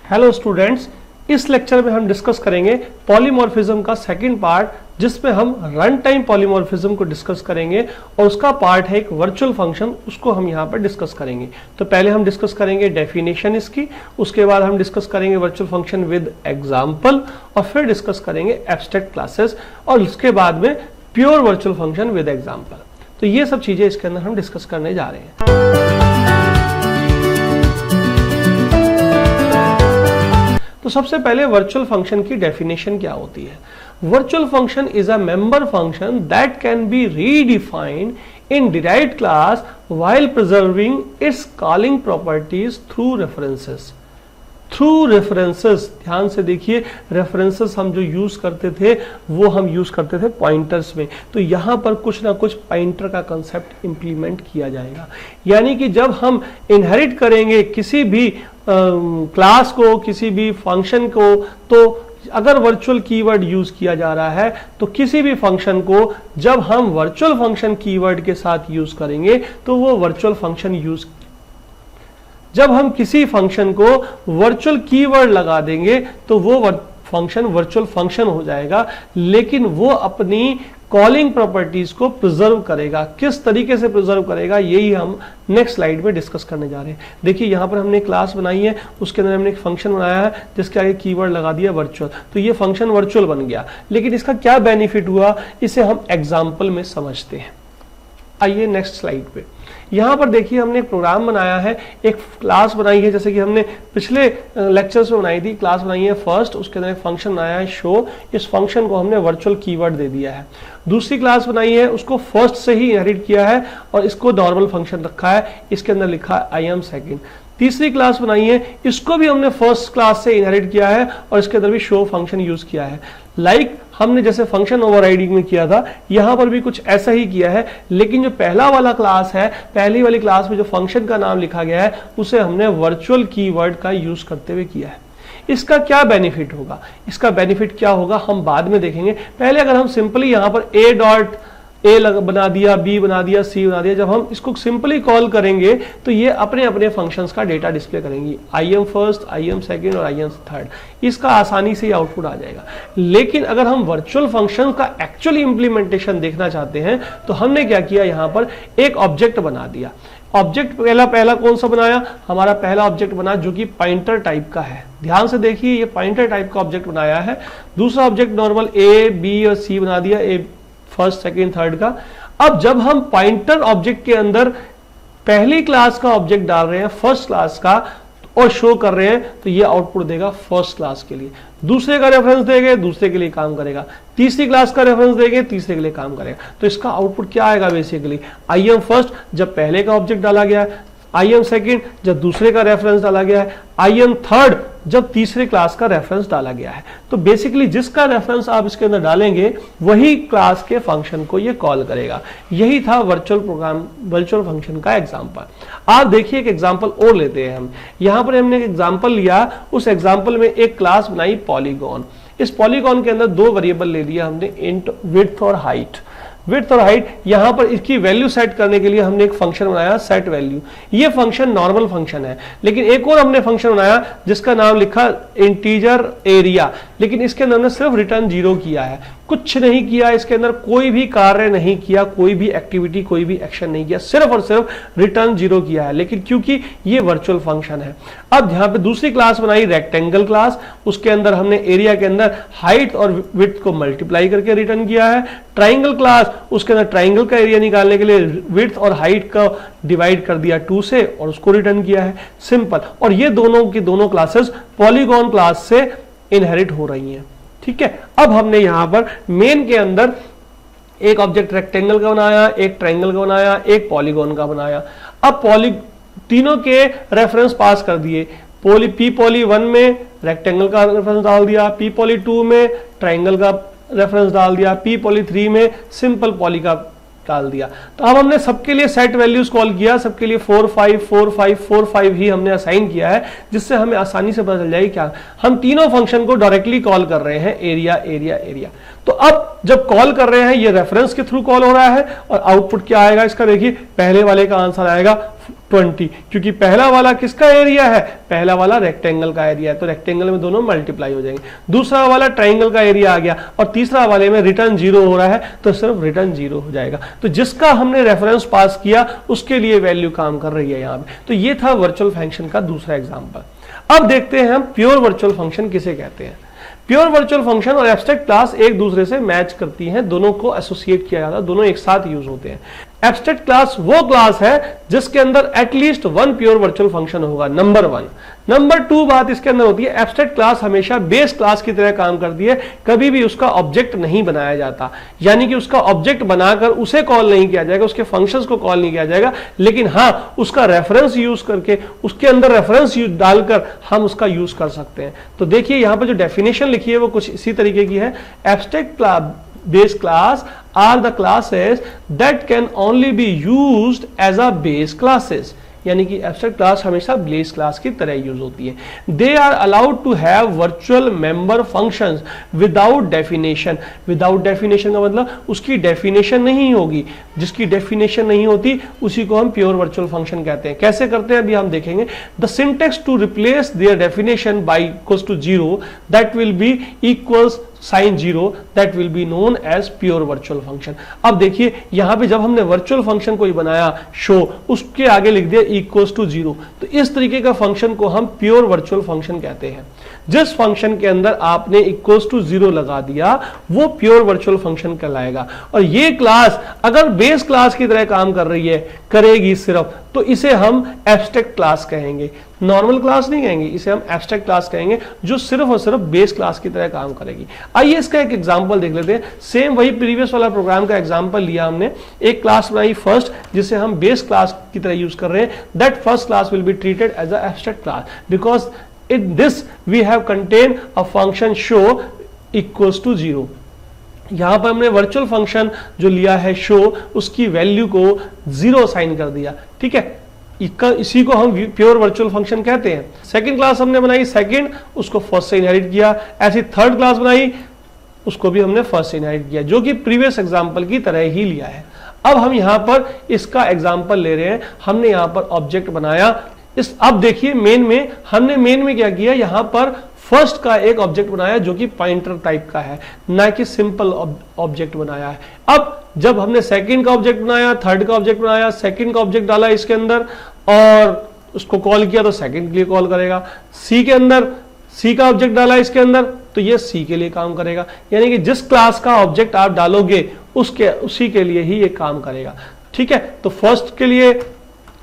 Hello students, इस lecture में हम डिस्कस करेंगे पॉलीमॉर्फिज्म का सेकंड पार्ट, जिसमें हम रन टाइम पॉलीमॉर्फिज्म को डिस्कस करेंगे और उसका पार्ट है एक वर्चुअल फंक्शन, उसको हम यहाँ पर डिस्कस करेंगे। तो पहले हम डिस्कस करेंगे डेफिनेशन इसकी, उसके बाद हम डिस्कस करेंगे वर्चुअल फंक्शन विद एग्जाम्पल और फिर डिस्कस करेंगे एब्स्ट्रैक्ट क्लासेस और उसके बाद में pure virtual function with example. तो ये सब चीजें इसके अंदर हम डिस्कस करने जा रहे हैं। तो सबसे पहले वर्चुअल फंक्शन की डेफिनेशन क्या होती है। Virtual function is a member function that can be redefined in derived class while preserving it's calling properties through references. Through references, ध्यान से देखिए, रेफरेंसेस हम जो यूज करते थे वो हम यूज करते थे पॉइंटर्स में, तो यहां पर कुछ ना कुछ पॉइंटर का कंसेप्ट इंप्लीमेंट किया जाएगा। यानी कि जब हम इनहेरिट करेंगे किसी भी क्लास को, किसी भी फंक्शन को, तो अगर वर्चुअल कीवर्ड यूज किया जा रहा है तो किसी भी फंक्शन को जब हम वर्चुअल फंक्शन कीवर्ड के साथ यूज करेंगे तो वो वर्चुअल फंक्शन यूज, जब हम किसी फंक्शन को वर्चुअल कीवर्ड लगा देंगे तो वो फंक्शन वर्चुअल फंक्शन हो जाएगा, लेकिन वो अपनी कॉलिंग प्रॉपर्टीज को प्रिजर्व करेगा। किस तरीके से प्रिजर्व करेगा यही हम नेक्स्ट स्लाइड में डिस्कस करने जा रहे हैं। देखिए यहां पर हमने क्लास बनाई है, उसके अंदर हमने एक फंक्शन बनाया है जिसके आगे कीवर्ड लगा दिया वर्चुअल, तो ये फंक्शन वर्चुअल बन गया। लेकिन इसका क्या बेनिफिट हुआ, इसे हम एग्जाम्पल में समझते हैं। आइए नेक्स्ट स्लाइड पे, यहां पर देखिए हमने एक प्रोग्राम बनाया है, एक क्लास बनाई है, जैसे कि हमने पिछले लेक्चर्स में बनाई थी। क्लास बनाई है फर्स्ट, उसके अंदर एक फंक्शन बनाया है शो, इस फंक्शन को हमने वर्चुअल कीवर्ड दे दिया है। दूसरी क्लास बनाई है, उसको फर्स्ट से ही इनहेरिट किया है और इसको नॉर्मल फंक्शन रखा है, इसके अंदर लिखा है आई एम सेकंड। तीसरी क्लास बनाई है, इसको भी हमने फर्स्ट क्लास से इनहेरिट किया है और इसके अंदर भी शो फंक्शन यूज किया है। लाइक हमने जैसे फंक्शन ओवरराइडिंग में किया था, यहां पर भी कुछ ऐसा ही किया है, लेकिन जो पहला वाला क्लास है, पहली वाली क्लास में जो फंक्शन का नाम लिखा गया है उसे हमने वर्चुअल कीवर्ड का यूज करते हुए किया है। इसका क्या बेनिफिट होगा, इसका बेनिफिट क्या होगा हम बाद में देखेंगे। पहले अगर हम सिंपली यहां पर ए डॉट ए बना दिया, बी बना दिया, सी बना दिया, जब हम इसको सिंपली कॉल करेंगे तो ये अपने अपने फंक्शंस का डेटा डिस्प्ले करेंगी, I am first, I am second और आई एम थर्ड, इसका आसानी से आउटपुट आ जाएगा। लेकिन अगर हम वर्चुअल फंक्शन का एक्चुअली इंप्लीमेंटेशन देखना चाहते हैं तो हमने क्या किया, यहां पर एक ऑब्जेक्ट बना दिया। ऑब्जेक्ट पहला कौन सा बनाया, हमारा पहला ऑब्जेक्ट बना जो कि पॉइंटर टाइप का है। ध्यान से देखिए, ये पॉइंटर टाइप का ऑब्जेक्ट बनाया है। दूसरा ऑब्जेक्ट नॉर्मल ए, बी और सी बना दिया, ए फर्स्ट, सेकेंड, थर्ड का। अब जब हम पॉइंटर ऑब्जेक्ट के अंदर पहली क्लास का ऑब्जेक्ट डाल रहे हैं, फर्स्ट क्लास का, और शो कर रहे हैं, तो ये आउटपुट देगा फर्स्ट क्लास के लिए। दूसरे का रेफरेंस देंगे, दूसरे के लिए काम करेगा। तीसरी क्लास का रेफरेंस देंगे, तीसरे के लिए काम करेगा। तो इसका आउटपुट क्या आएगा, बेसिकली आई एम फर्स्ट जब पहले का ऑब्जेक्ट डाला गया है, आई एम सेकेंड जब दूसरे का रेफरेंस डाला गया है, आई एम थर्ड जब तीसरे क्लास का रेफरेंस डाला गया है। तो बेसिकली जिसका रेफरेंस आप इसके अंदर डालेंगे वही क्लास के फंक्शन को ये कॉल करेगा। यही था वर्चुअल प्रोग्राम, वर्चुअल फंक्शन का एग्जांपल। आप देखिए एक एग्जांपल और लेते हैं हम। यहां पर हमने एक एग्जांपल लिया, उस एग्जांपल में एक क्लास बनाई पॉलीगॉन। इस पॉलीगॉन के अंदर दो वेरिएबल ले लिया हमने, इंट विड्थ और हाइट। विड्थ और हाइट, यहां पर इसकी वैल्यू सेट करने के लिए हमने एक फंक्शन बनाया सेट वैल्यू। ये फंक्शन नॉर्मल फंक्शन है, लेकिन एक और हमने फंक्शन बनाया जिसका नाम लिखा इंटीजर एरिया, लेकिन इसके अंदर हमने सिर्फ रिटर्न 0 किया है, कुछ नहीं किया, इसके अंदर कोई भी कार्य नहीं किया, कोई भी एक्टिविटी, कोई भी एक्शन नहीं किया, सिर्फ और सिर्फ रिटर्न 0 किया है, लेकिन क्योंकि ये वर्चुअल फंक्शन है। अब यहां पे दूसरी क्लास बनाई रेक्टेंगल क्लास, उसके अंदर हमने एरिया के अंदर हाइट और विड्थ को मल्टीप्लाई करके रिटर्न किया है। ट्राइंगल क्लास, उसके अंदर ट्राइंगल का एरिया निकालने के लिए विड्थ और हाइट का डिवाइड कर दिया 2 से और उसको रिटर्न किया है। सिंपल। और ये दोनों की दोनों क्लासेस पॉलीगॉन क्लास से इनहेरिट हो रही हैं। ठीक है। अब हमने यहां पर मेन के अंदर एक ऑब्जेक्ट रेक्टेंगल का बनाया, एक ट्रायंगल का बनाया, एक पॉलीगॉन का बनाया। अब तीनों के रेफरेंस पास कर दिए। पी पॉली 1 में रेक्टेंगल का रेफरेंस डाल दिया, पी पॉली 2 में ट्रायंगल का रेफरेंस डाल दिया, पी पॉली 3 में सिंपल पॉली का डाल दिया। तो अब हमने सबके लिए सेट वैल्यूज कॉल किया, सबके लिए 4 5 4 5 4 5 ही हमने असाइन किया है, जिससे हमें आसानी से पता चल जाएगी क्या हम तीनों फंक्शन को डायरेक्टली कॉल कर रहे हैं, एरिया एरिया एरिया। तो अब जब कॉल कर रहे हैं ये रेफरेंस के थ्रू कॉल हो रहा है और आउटपुट क्या आएगा इसका, देखिए पहले वाले का आंसर आएगा 20, क्योंकि पहला वाला किसका एरिया है, पहला वाला रेक्टेंगल का एरिया है, तो रेक्टेंगल में दोनों मल्टीप्लाई हो जाएंगे। दूसरा वाला ट्राइंगल का एरिया आ गया और तीसरा वाले में रिटर्न 0 हो रहा है तो सिर्फ रिटर्न 0 हो जाएगा। तो जिसका हमने रेफरेंस पास किया उसके लिए वैल्यू काम कर रही है यहाँ पे। तो ये था वर्चुअल फंक्शन का दूसरा एग्जांपल। अब देखते हैं हम प्योर वर्चुअल फंक्शन किसे कहते हैं। प्योर वर्चुअल फंक्शन और एब्स्ट्रैक्ट क्लास एक दूसरे से मैच करती हैं, दोनों को एसोसिएट किया जाता है, दोनों एक साथ यूज होते हैं। एब्स्ट्रैक्ट क्लास वो क्लास है जिसके अंदर at least one pure virtual function होगा, नंबर 1। नंबर 2 बात इसके अंदर होती है, एब्स्ट्रैक्ट क्लास हमेशा बेस क्लास की तरह काम करती है, कभी भी उसका ऑब्जेक्ट नहीं बनाया जाता, यानी कि उसका ऑब्जेक्ट बनाकर उसे कॉल नहीं किया जाएगा, उसके फंक्शंस को कॉल नहीं किया जाएगा, लेकिन हाँ उसका रेफरेंस यूज करके उसके अंदर रेफरेंस डालकर हम उसका यूज कर सकते हैं। तो देखिए यहाँ पर जो डेफिनेशन लिखी है वो कुछ इसी तरीके की है। Abstract base class are the classes that can only be used as a base classes, यानी कि एब्स्ट्रैक्ट क्लास हमेशा बेस क्लास की तरह यूज होती है। They are allowed to have virtual member functions without definition. Without definition का मतलब उसकी डेफिनेशन नहीं होगी, जिसकी डेफिनेशन नहीं होती उसी को हम प्योर वर्चुअल फंक्शन कहते हैं। कैसे करते हैं अभी हम देखेंगे। The syntax to replace their definition by equals to 0 that will be equals sign 0 that will be known as pure virtual function. अब देखिए यहां पे जब हमने वर्चुअल फंक्शन कोई बनाया शो, उसके आगे लिख दिया इक्वल्स टू 0, तो इस तरीके का फंक्शन को हम प्योर वर्चुअल फंक्शन कहते हैं। जिस फंक्शन के अंदर आपने इक्वल्स टू 0 लगा दिया वो प्योर वर्चुअल फंक्शन कहलाएगा। और ये क्लास अगर बेस क्लास की तरह काम कर रही है, करेगी सिर्फ, तो इसे हम एब्स्ट्रैक्ट क्लास कहेंगे, नॉर्मल क्लास नहीं कहेंगे, इसे हम एब्स्ट्रैक्ट क्लास कहेंगे जो सिर्फ और सिर्फ बेस क्लास की तरह काम करेगी। आइए इसका एक एग्जांपल देख लेते हैं। सेम वही प्रीवियस वाला प्रोग्राम का एग्जांपल लिया हमने, एक क्लास बनाई फर्स्ट जिसे हम बेस क्लास की तरह यूज कर रहे हैं। That first class will be treated as a abstract class because in this we have contained a function show equals to 0। यहां पर हमने वर्चुअल फंक्शन जो लिया है शो, उसकी वैल्यू को 0 असाइन कर दिया। ठीक है, इसी को हम प्योर वर्चुअल फंक्शन कहते हैं। सेकंड क्लास हमने बनाई सेकंड, उसको फर्स्ट से इनहेरिट किया। ऐसी थर्ड क्लास बनाई, उसको भी हमने फर्स्ट से इनहेरिट किया, जो कि प्रीवियस एग्जांपल की तरह ही लिया है। अब हम यहां पर इसका एग्जांपल ले रहे हैं। हमने यहां पर ऑब्जेक्ट बनाया। अब देखिए हमने मेन में क्या किया, यहां पर फर्स्ट का एक ऑब्जेक्ट बनाया जो कि पॉइंटर टाइप का है, ना कि सिंपल ऑब्जेक्ट बनाया है। अब जब हमने सेकंड का ऑब्जेक्ट बनाया, थर्ड का ऑब्जेक्ट बनाया, सेकंड का ऑब्जेक्ट डाला इसके अंदर और उसको कॉल किया तो सेकंड के लिए कॉल करेगा। सी के अंदर सी का ऑब्जेक्ट डाला इसके अंदर तो ये सी के लिए काम करेगा, यानी कि जिस क्लास का ऑब्जेक्ट आप डालोगे उसी के लिए ही ये काम करेगा। ठीक है, तो फर्स्ट के लिए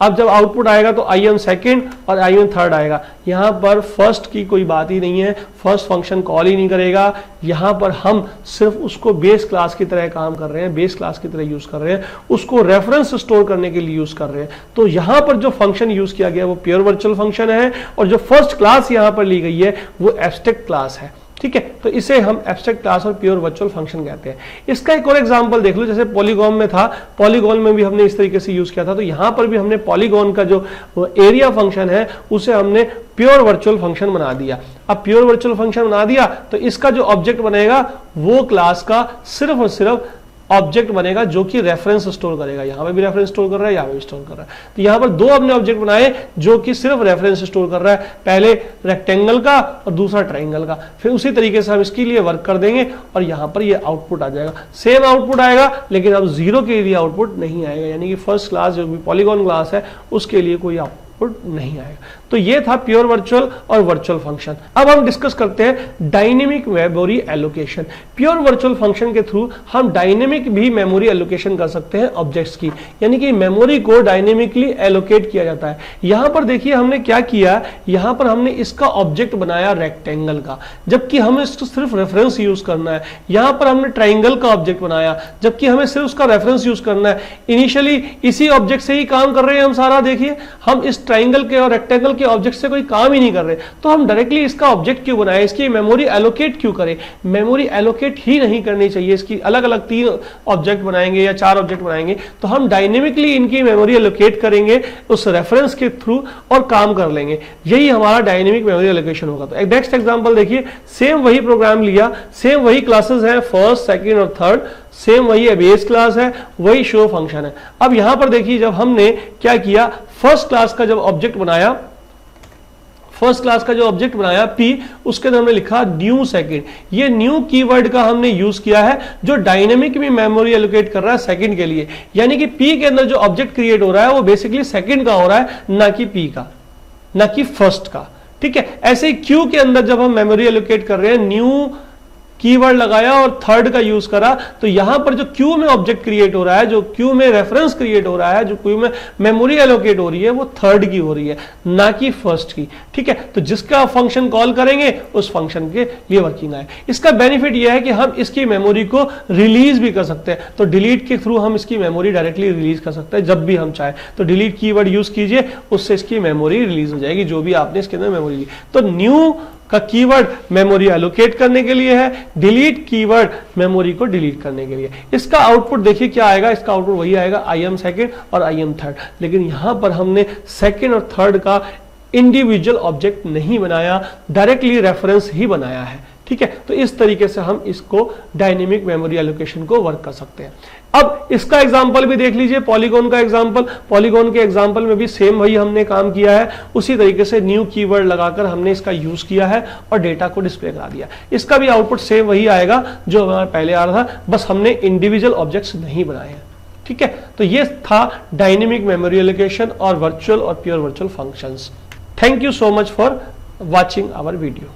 अब जब आउटपुट आएगा तो आई एम सेकेंड और आई एम थर्ड आएगा। यहां पर फर्स्ट की कोई बात ही नहीं है, फर्स्ट फंक्शन कॉल ही नहीं करेगा। यहां पर हम सिर्फ उसको बेस क्लास की तरह काम कर रहे हैं, बेस क्लास की तरह यूज कर रहे हैं, उसको रेफरेंस स्टोर करने के लिए यूज कर रहे हैं। तो यहां पर जो फंक्शन यूज किया गया वो प्योर वर्चुअल फंक्शन है और जो फर्स्ट क्लास यहां पर ली गई है वो एब्स्ट्रैक्ट क्लास है। ठीक है, तो इसे हम एब्स्ट्रैक्ट क्लास और प्योर वर्चुअल फंक्शन कहते हैं। इसका एक और एग्जांपल देख लो, जैसे पॉलीगॉन में था, पॉलीगॉन में भी हमने इस तरीके से यूज किया था। तो यहां पर भी हमने पॉलीगॉन का जो एरिया फंक्शन है उसे हमने प्योर वर्चुअल फंक्शन बना दिया। अब प्योर वर्चुअल फंक्शन बना दिया तो इसका जो ऑब्जेक्ट बनेगा वो क्लास का सिर्फ और सिर्फ ऑब्जेक्ट बनेगा जो कि रेफरेंस स्टोर करेगा। यहां पे भी रेफरेंस स्टोर कर रहा है, यहां पे भी स्टोर कर रहा है। तो यहां पर दो हमने ऑब्जेक्ट बनाए जो कि सिर्फ रेफरेंस स्टोर कर रहा है, पहले रेक्टेंगल का और दूसरा ट्राइंगल का। फिर उसी तरीके से हम इसके लिए वर्क कर देंगे और यहां पर ये आउटपुट आ जाएगा, सेम आउटपुट आएगा, लेकिन अब 0 के लिए आउटपुट नहीं आएगा, यानी कि फर्स्ट क्लास जो भी पॉलीगॉन क्लास है उसके लिए कोई आउटपुट नहीं आएगा। तो ये था प्योर वर्चुअल और वर्चुअल फंक्शन। अब हम डिस्कस करते हैं dynamic memory allocation. Pure virtual function के थ्रू हम डायनेमिक भी मेमोरी एलोकेशन कर सकते हैं ऑब्जेक्ट्स की, यानी कि मेमोरी को डायनेमिकली एलोकेट किया जाता है। यहां पर देखिए हमने क्या किया, यहां पर हमने इसका ऑब्जेक्ट बनाया रेक्टेंगल का, जबकि हमें इसको सिर्फ रेफरेंस यूज करना है। यहां पर हमने ट्राइंगल का ऑब्जेक्ट बनाया, जबकि हमें सिर्फ उसका रेफरेंस यूज करना है। इनिशियली इसी ऑब्जेक्ट से ही काम कर रहे हैं हम सारा। देखिए हम इस ट्राइंगल के और रेक्टेंगल के ऑब्जेक्ट से कोई काम ही नहीं कर रहे, तो हम डायरेक्टली इसका ऑब्जेक्ट क्यों बनाए, इसकी मेमोरी एलोकेट क्यों करें? मेमोरी एलोकेट ही नहीं करनी चाहिए, इसकी अलग अलग 3 ऑब्जेक्ट बनाएंगे या 4 ऑब्जेक्ट बनाएंगे तो हम डायनेमिकली इनकी मेमोरी एलोकेट करेंगे उस रेफरेंस के थ्रू और काम कर लेंगे। यही हमारा डायनेमिक मेमोरी एलोकेशन होगा। तो नेक्स्ट एग्जांपल देखिए, सेम वही प्रोग्राम लिया, सेम वही क्लासेस हैं, फर्स्ट, सेकंड और थर्ड, सेम वही बेस क्लास है, वही शो फंक्शन है। अब यहां पर देखिए, जब हमने क्या किया, फर्स्ट क्लास का जब ऑब्जेक्ट बनाया, फर्स्ट क्लास का जो ऑब्जेक्ट बनाया P, उसके अंदर हमने लिखा न्यू सेकंड। ये न्यू कीवर्ड का हमने यूज किया है जो डायनेमिक में मेमोरी एलोकेट कर रहा है सेकंड के लिए, यानी कि P के अंदर जो ऑब्जेक्ट क्रिएट हो रहा है वो बेसिकली सेकंड का हो रहा है, ना कि P का, ना कि फर्स्ट का। ठीक है, ऐसे ही Q के अंदर जब हम मेमोरी एलोकेट कर रहे हैं, न्यू कीवर्ड लगाया और थर्ड का यूज करा, तो यहां पर जो क्यू में ऑब्जेक्ट क्रिएट हो रहा है, जो क्यू में रेफरेंस क्रिएट हो रहा है, जो क्यू में मेमोरी एलोकेट हो रही है, वो थर्ड की हो रही है, ना कि फर्स्ट की। ठीक है, तो जिसका फंक्शन कॉल करेंगे उस फंक्शन के लिए वर्किंग आए। इसका बेनिफिट यह है कि हम इसकी मेमोरी को रिलीज भी कर सकते हैं, तो डिलीट के थ्रू हम इसकी मेमोरी डायरेक्टली रिलीज कर सकते हैं जब भी हम चाहे। तो डिलीट कीवर्ड यूज कीजिए, उससे इसकी मेमोरी रिलीज हो जाएगी, जो भी आपने इसके अंदर मेमोरी ली। तो न्यू का कीवर्ड मेमोरी एलोकेट करने के लिए है, डिलीट कीवर्ड मेमोरी को डिलीट करने के लिए। इसका आउटपुट देखिए क्या आएगा, इसका आउटपुट वही आएगा, आई एम सेकंड और आई एम थर्ड, लेकिन यहां पर हमने सेकंड और थर्ड का इंडिविजुअल ऑब्जेक्ट नहीं बनाया, डायरेक्टली रेफरेंस ही बनाया है। ठीक है, तो इस तरीके से हम इसको डायनेमिक मेमोरी एलोकेशन को वर्क कर सकते हैं। अब इसका एग्जांपल भी देख लीजिए, पॉलीगॉन का एग्जांपल। पॉलीगॉन के एग्जांपल में भी सेम वही हमने काम किया है, उसी तरीके से न्यू कीवर्ड लगाकर हमने इसका यूज किया है और डेटा को डिस्प्ले करा दिया। इसका भी आउटपुट सेम वही आएगा जो हमारा पहले आ रहा था, बस हमने इंडिविजुअल ऑब्जेक्ट्स नहीं बनाए हैं। ठीक है, तो ये था डायनेमिक मेमोरी एलोकेशन और वर्चुअल और pure virtual functions. Thank you so much for watching our video.